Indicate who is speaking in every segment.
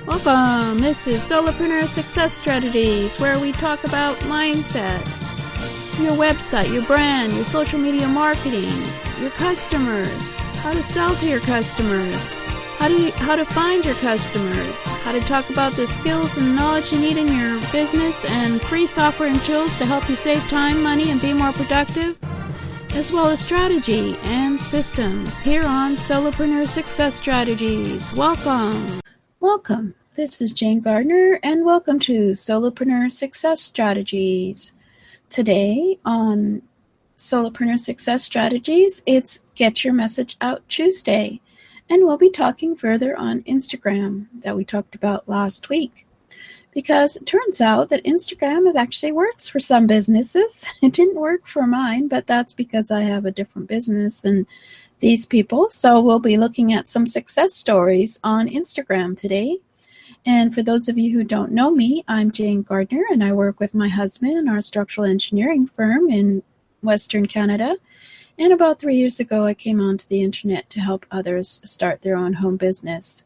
Speaker 1: Welcome! This is Solopreneur Success Strategies, where we talk about mindset, your website, your brand, your social media marketing, your customers, how to sell to your customers, how to find your customers, how to talk about the skills and knowledge you need in your business, and free software and tools to help you save time, money, and be more productive, as well as strategy and systems here on Solopreneur Success Strategies. Welcome! Welcome. This is Jane Gardner, and welcome to Solopreneur Success Strategies. Today on Solopreneur Success Strategies, it's Get Your Message Out Tuesday, and we'll be talking further on Instagram that we talked about last week. Because it turns out that Instagram actually works for some businesses. It didn't work for mine, but that's because I have a different business than these people. So we'll be looking at some success stories on Instagram today. And for those of you who don't know me, I'm Jane Gardner, and I work with my husband in our structural engineering firm in Western Canada. And about 3 years ago, I came onto the internet to help others start their own home business.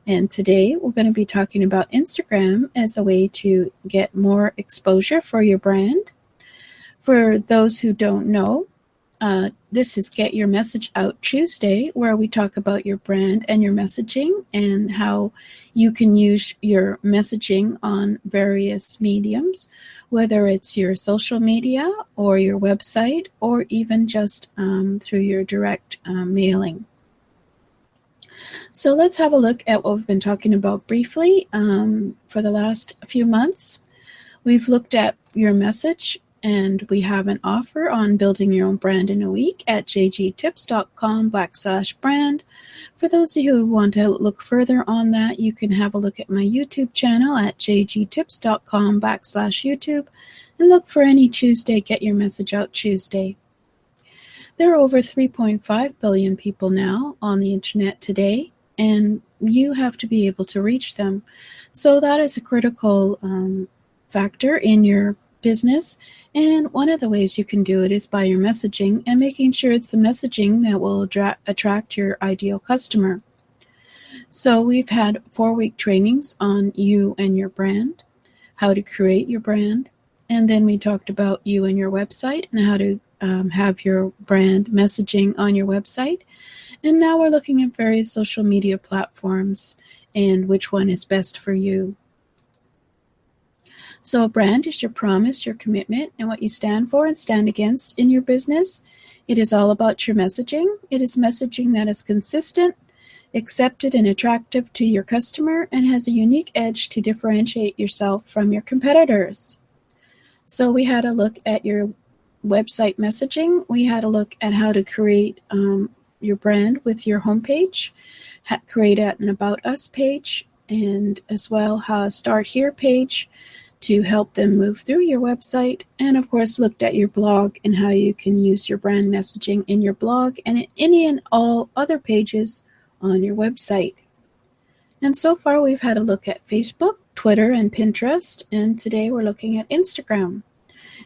Speaker 1: And today we're going to be talking about Instagram as a way to get more exposure for your brand. For those who don't know, this is Get Your Message Out Tuesday, where we talk about your brand and your messaging and how you can use your messaging on various mediums, whether it's your social media or your website or even just through your direct mailing. So let's have a look at what we've been talking about briefly for the last few months. We've looked at your message, and we have an offer on building your own brand in a week at jgtips.com/brand. For those of you who want to look further on that, you can have a look at my YouTube channel at jgtips.com/YouTube and look for any Tuesday Get Your Message Out Tuesday. There are over 3.5 billion people now on the internet today, and you have to be able to reach them. So that is a critical factor in your business. And one of the ways you can do it is by your messaging and making sure it's the messaging that will attract your ideal customer. So we've had 4-week trainings on you and your brand, how to create your brand, and then we talked about you and your website and how to have your brand messaging on your website. And now we're looking at various social media platforms and which one is best for you. So a brand is your promise, your commitment, and what you stand for and stand against in your business. It is all about your messaging. It is messaging that is consistent, accepted, and attractive to your customer, and has a unique edge to differentiate yourself from your competitors. So we had a look at your website messaging. We had a look at how to create your brand with your homepage, create an About Us page, and as well how a Start Here page to help them move through your website, and of course looked at your blog and how you can use your brand messaging in your blog and in any and all other pages on your website. And so far we've had a look at Facebook, Twitter, and Pinterest, and today we're looking at Instagram.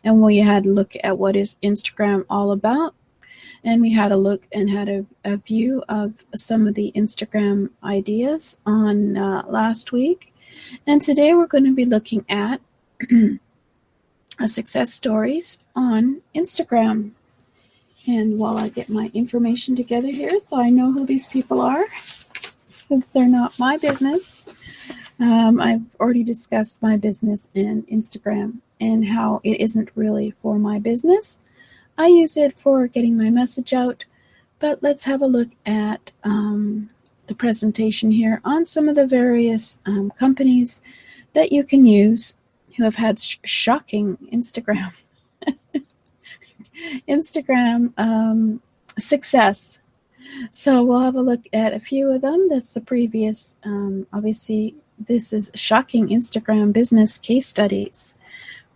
Speaker 1: And we had a look at what is Instagram all about, and we had a look and had a view of some of the Instagram ideas on last week. And today we're going to be looking at success stories on Instagram. And while I get my information together here so I know who these people are, since they're not my business, I've already discussed my business and Instagram and how it isn't really for my business. I use it for getting my message out, but let's have a look at the presentation here on some of the various companies that you can use who have had shocking Instagram success. So we'll have a look at a few of them. That's the previous, obviously this is shocking Instagram business case studies,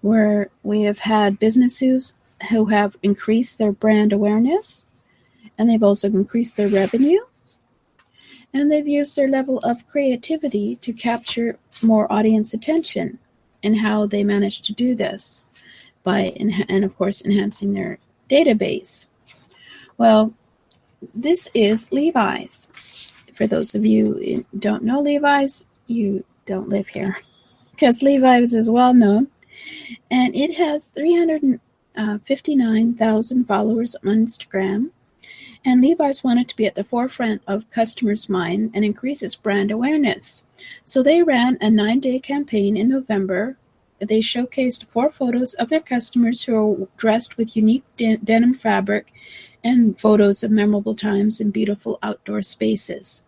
Speaker 1: where we have had businesses who have increased their brand awareness, and they've also increased their revenue, and they've used their level of creativity to capture more audience attention, and how they managed to do this by, and of course, enhancing their database. Well, this is Levi's. For those of you who don't know Levi's, you don't live here because Levi's is well known. And it has 359,000 followers on Instagram. And Levi's wanted to be at the forefront of customers' mind and increase its brand awareness. So they ran a 9-day campaign in November. They showcased 4 photos of their customers who are dressed with unique denim fabric and photos of memorable times in beautiful outdoor spaces.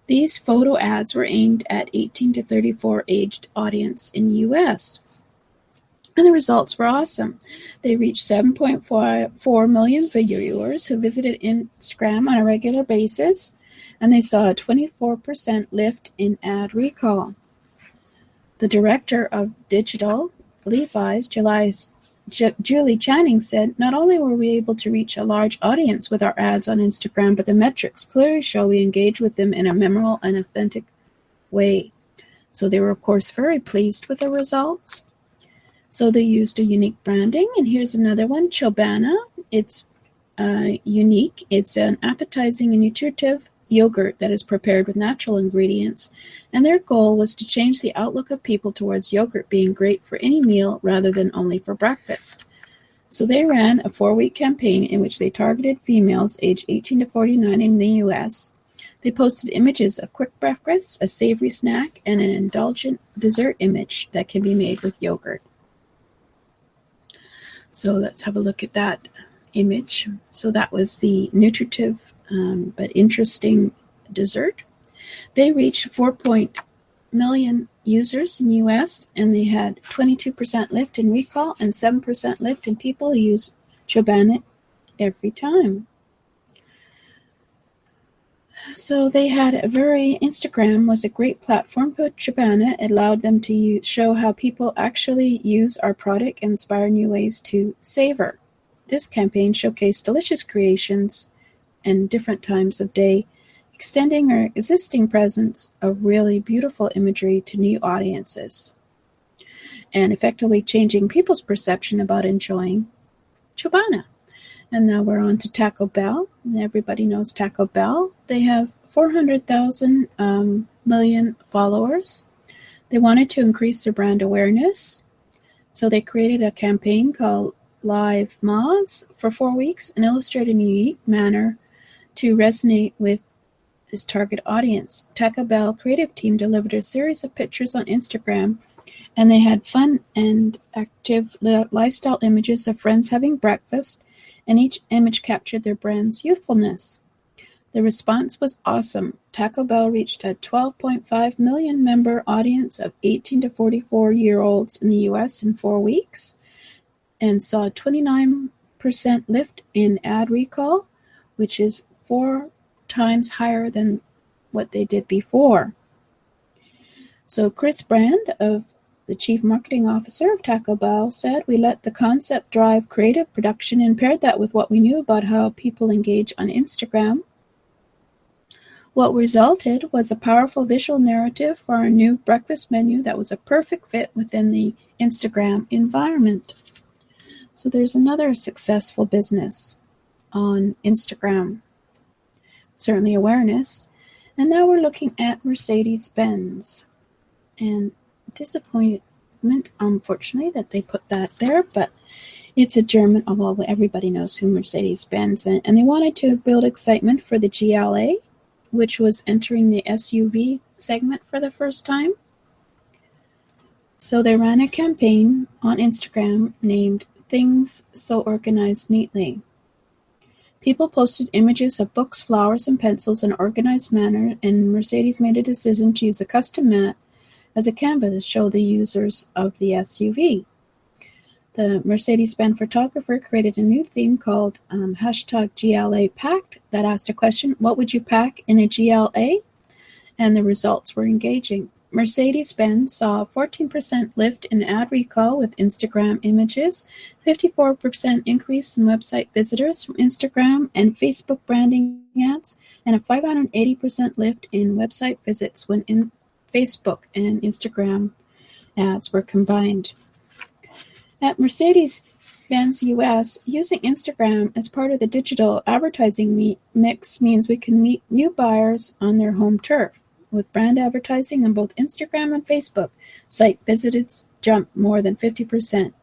Speaker 1: These photo ads were aimed at 18 to 34 aged audience in the U.S. And the results were awesome. They reached 7.4 million viewers who visited Instagram on a regular basis, and they saw a 24% lift in ad recall. The director of digital, Levi's, Julie Channing, said, "Not only were we able to reach a large audience with our ads on Instagram, but the metrics clearly show we engage with them in a memorable and authentic way." So they were, of course, very pleased with the results. So they used a unique branding, and here's another one, Chobana. It's unique. It's an appetizing and nutritive yogurt that is prepared with natural ingredients, and their goal was to change the outlook of people towards yogurt being great for any meal rather than only for breakfast. So they ran a 4-week campaign in which they targeted females aged 18 to 49 in the U.S. They posted images of quick breakfast, a savory snack, and an indulgent dessert image that can be made with yogurt. So let's have a look at that image. So that was the nutritive but interesting dessert. They reached 4 million users in the U.S., and they had 22% lift in recall and 7% lift in people who use Chobana every time. So they had Instagram was a great platform for Chobana. It allowed them to show how people actually use our product and inspire new ways to savor. This campaign showcased delicious creations and different times of day, extending our existing presence of really beautiful imagery to new audiences, and effectively changing people's perception about enjoying Chobana. And now we're on to Taco Bell, and everybody knows Taco Bell. They have 400,000 million followers. They wanted to increase their brand awareness, so they created a campaign called Live Moz for 4 weeks and illustrated in a unique manner to resonate with this target audience. Taco Bell creative team delivered a series of pictures on Instagram, and they had fun and active lifestyle images of friends having breakfast, and each image captured their brand's youthfulness. The response was awesome. Taco Bell reached a 12.5 million member audience of 18 to 44-year-olds in the U.S. in 4 weeks, and saw a 29% lift in ad recall, which is 4 times higher than what they did before. So Chris Brand, the Chief Marketing Officer of Taco Bell, said, "We let the concept drive creative production and paired that with what we knew about how people engage on Instagram. What resulted was a powerful visual narrative for our new breakfast menu that was a perfect fit within the Instagram environment." So there's another successful business on Instagram. Certainly awareness. And now we're looking at Mercedes-Benz. And disappointment, unfortunately, that they put that there, but it's a German, well, everybody knows who Mercedes-Benz, and they wanted to build excitement for the GLA, which was entering the SUV segment for the first time. So they ran a campaign on Instagram named Things So Organized Neatly. People posted images of books, flowers, and pencils in an organized manner, and Mercedes made a decision to use a custom mat as a canvas to show the users of the SUV. The Mercedes-Benz photographer created a new theme called #GLA-Packed that asked a question, what would you pack in a GLA? And the results were engaging. Mercedes-Benz saw a 14% lift in ad recall with Instagram images, 54% increase in website visitors from Instagram and Facebook branding ads, and a 580% lift in website visits when Facebook and Instagram ads were combined. At Mercedes-Benz US, using Instagram as part of the digital advertising mix means we can meet new buyers on their home turf. with brand advertising on both Instagram and Facebook. Site visits jumped more than 50%.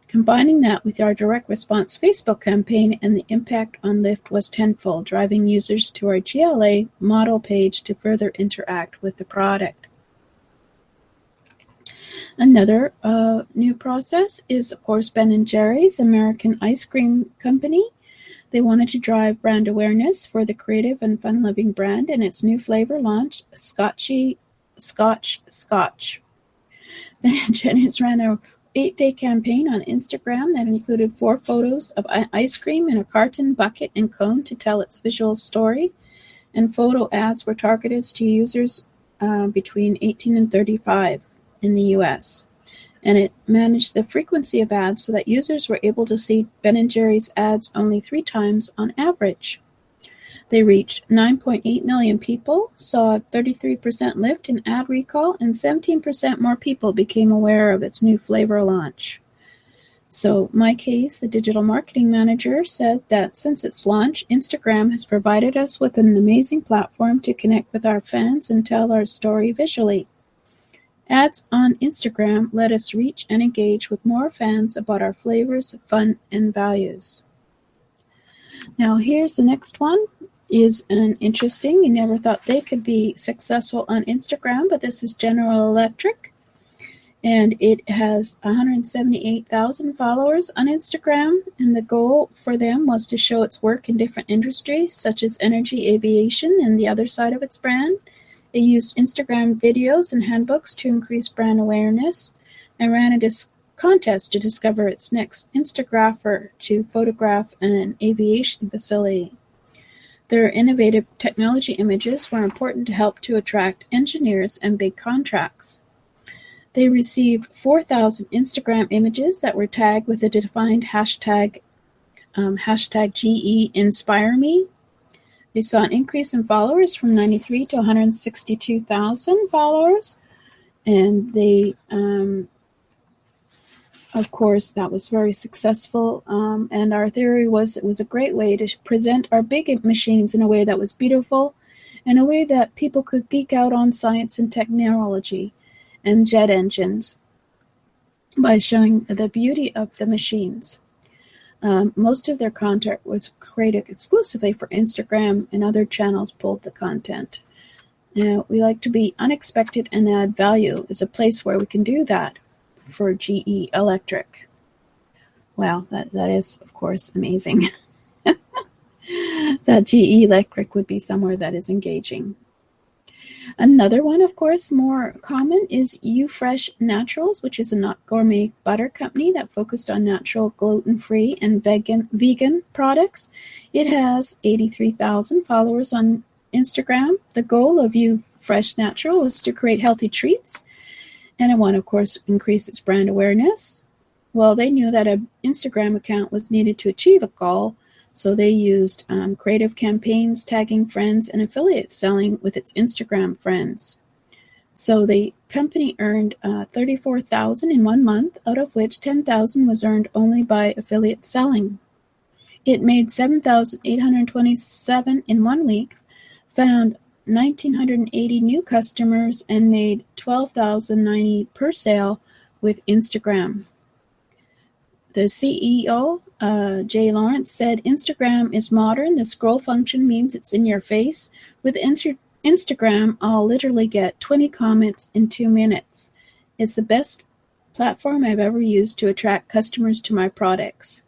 Speaker 1: Combining that with our direct response Facebook campaign, and the impact on Lyft was tenfold, driving users to our GLA model page to further interact with the product. Another new process is, of course, Ben & Jerry's, American ice cream company. They wanted to drive brand awareness for the creative and fun-loving brand, and its new flavor launch, Scotchy Scotch. Ben & Jerry's ran a 8-day campaign on Instagram that included 4 photos of ice cream in a carton, bucket, and cone to tell its visual story, and photo ads were targeted to users between 18 and 35 in the U.S., and it managed the frequency of ads so that users were able to see Ben & Jerry's ads only 3 times on average. They reached 9.8 million people, saw a 33% lift in ad recall, and 17% more people became aware of its new flavor launch. So Mike Hayes, the digital marketing manager, said that since its launch, Instagram has provided us with an amazing platform to connect with our fans and tell our story visually. Ads on Instagram let us reach and engage with more fans about our flavors, fun, and values. Now here's the next one. Is an interesting. You never thought they could be successful on Instagram, but this is General Electric, and it has 178,000 followers on Instagram, and the goal for them was to show its work in different industries such as energy, aviation, and the other side of its brand. It used Instagram videos and handbooks to increase brand awareness and ran a contest to discover its next Instagrapher to photograph an aviation facility. Their innovative technology images were important to help to attract engineers and big contracts. They received 4,000 Instagram images that were tagged with a defined hashtag GEInspireMe. They saw an increase in followers from 93 to 162,000 followers, and they of course, that was very successful, and our theory was it was a great way to present our big machines in a way that was beautiful, in a way that people could geek out on science and technology and jet engines by showing the beauty of the machines. Most of their content was created exclusively for Instagram, and other channels pulled the content. We like to be unexpected and add value is a place where we can do that for GE Electric. Wow, that is, of course, amazing. That GE Electric would be somewhere that is engaging. Another one, of course, more common is UFresh Naturals, which is a gourmet butter company that focused on natural, gluten-free, and vegan products. It has 83,000 followers on Instagram. The goal of UFresh Natural is to create healthy treats, and it wanted, of course, increase its brand awareness. Well, they knew that an Instagram account was needed to achieve a goal, so they used creative campaigns, tagging friends, and affiliate selling with its Instagram friends. So the company earned $34,000 in 1 month, out of which $10,000 was earned only by affiliate selling. It made $7,827 in 1 week, found 1,980 new customers, and made $12,090 per sale with Instagram. The CEO, Jay Lawrence, said, Instagram is modern. The scroll function means it's in your face. With Instagram, I'll literally get 20 comments in 2 minutes. It's the best platform I've ever used to attract customers to my products.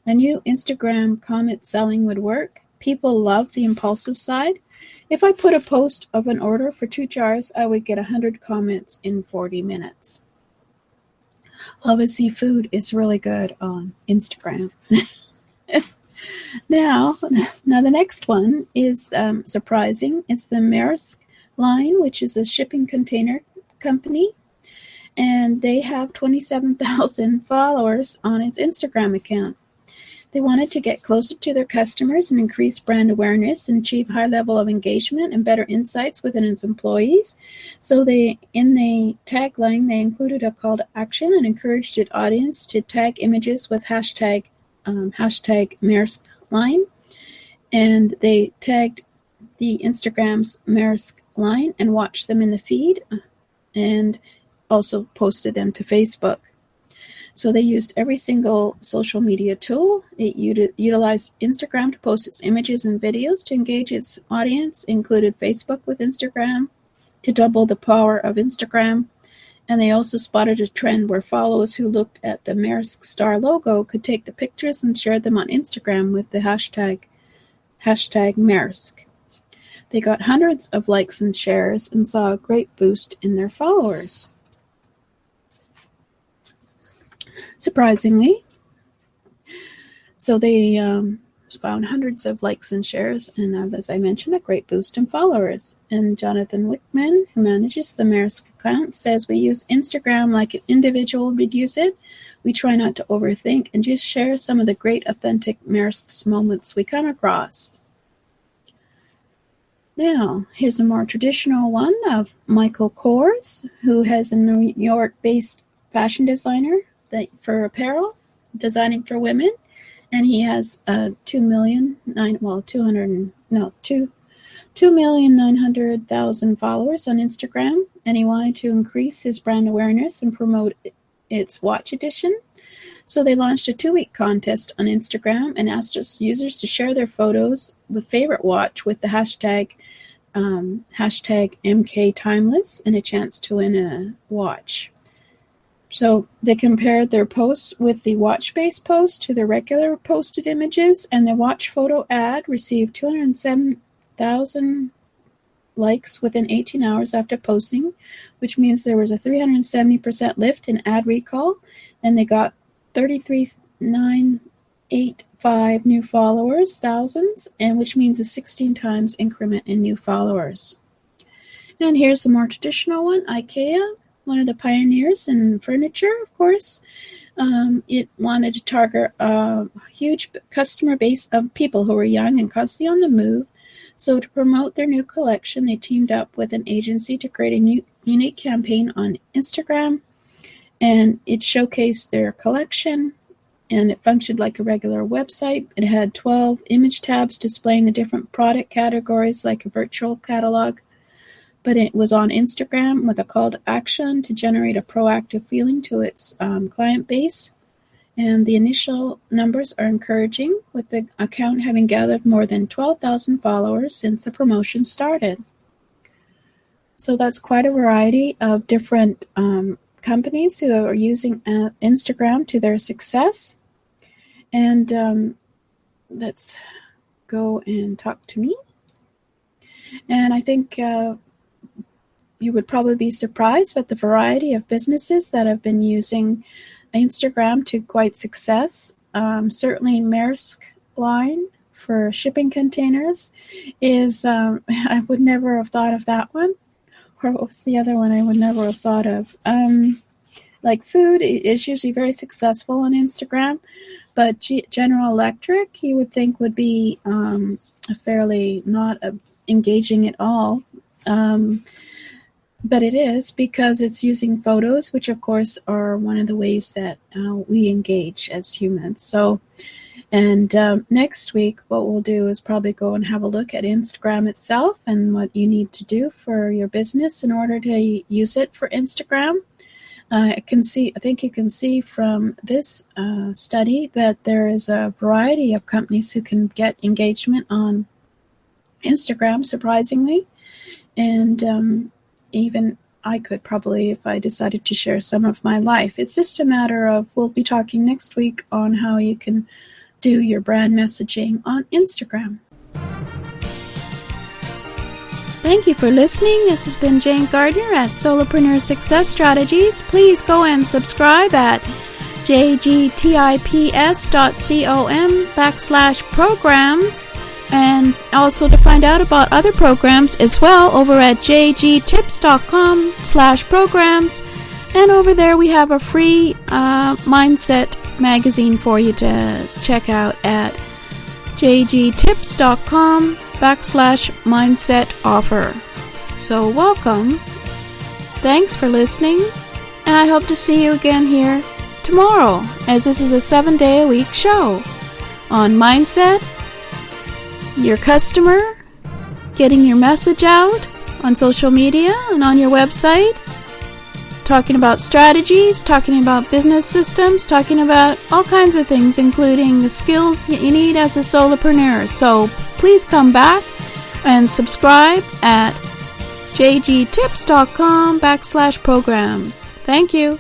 Speaker 1: I knew Instagram comment selling would work. People love the impulsive side. If I put a post of an order for 2 jars, I would get 100 comments in 40 minutes. Obviously, food is really good on Instagram. Now the next one is surprising. It's the Maersk Line, which is a shipping container company, and they have 27,000 followers on its Instagram account. They wanted to get closer to their customers and increase brand awareness and achieve high level of engagement and better insights within its employees. So in the tagline, they included a call to action and encouraged its audience to tag images with hashtag Maersk Line. And they tagged the Instagram's Maersk line and watched them in the feed, and also posted them to Facebook. So they used every single social media tool. It utilized Instagram to post its images and videos to engage its audience, included Facebook with Instagram to double the power of Instagram. And they also spotted a trend where followers who looked at the Maersk star logo could take the pictures and share them on Instagram with the hashtag Maersk. They got hundreds of likes and shares and saw a great boost in their followers. Surprisingly. So they found hundreds of likes and shares, and as I mentioned, a great boost in followers. And Jonathan Wickman, who manages the Maersk account, says we use Instagram like an individual would use it. We try not to overthink and just share some of the great authentic Maersk's moments we come across. Now, here's a more traditional one of Michael Kors, who has a New York-based fashion designer for apparel, designing for women, and he has 2,900,000 followers on Instagram, and he wanted to increase his brand awareness and promote its watch edition. So they launched a 2-week contest on Instagram and asked its users to share their photos with favorite watch with the hashtag MKTimeless and a chance to win a watch. So they compared their post with the watch-based post to the regular posted images, and the watch photo ad received 207,000 likes within 18 hours after posting, which means there was a 370% lift in ad recall. Then they got 33,985 new followers, thousands, and which means a 16 times increment in new followers. And here's a more traditional one, IKEA. One of the pioneers in furniture, of course. It wanted to target a huge customer base of people who were young and constantly on the move. So to promote their new collection, they teamed up with an agency to create a unique campaign on Instagram. And it showcased their collection, and it functioned like a regular website. It had 12 image tabs displaying the different product categories like a virtual catalog. But it was on Instagram with a call to action to generate a proactive feeling to its client base. And the initial numbers are encouraging, with the account having gathered more than 12,000 followers since the promotion started. So that's quite a variety of different companies who are using Instagram to their success. And let's go and talk to me. And I think you would probably be surprised at the variety of businesses that have been using Instagram to quite success. Certainly Maersk line for shipping containers is, I would never have thought of that one. Or what was the other one I would never have thought of? Like food is usually very successful on Instagram, but General Electric, you would think would be fairly not engaging at all. But it is, because it's using photos, which of course are one of the ways that we engage as humans. So, and next week, what we'll do is probably go and have a look at Instagram itself and what you need to do for your business in order to use it for Instagram. I think you can see from this study that there is a variety of companies who can get engagement on Instagram, surprisingly. And even I could probably, if I decided to share some of my life. It's just a matter of, we'll be talking next week on how you can do your brand messaging on Instagram. Thank you for listening. This has been Jane Gardner at Solopreneur Success Strategies. Please go and subscribe at jgtips.com/programs. And also to find out about other programs as well over at jgtips.com/programs. And over there we have a free mindset magazine for you to check out at jgtips.com/mindset offer. So welcome. Thanks for listening. And I hope to see you again here tomorrow, as this is a 7-day-a-week show on mindset, your customer, getting your message out on social media and on your website, talking about strategies, talking about business systems, talking about all kinds of things, including the skills you need as a solopreneur. So please come back and subscribe at jgtips.com/programs. Thank you.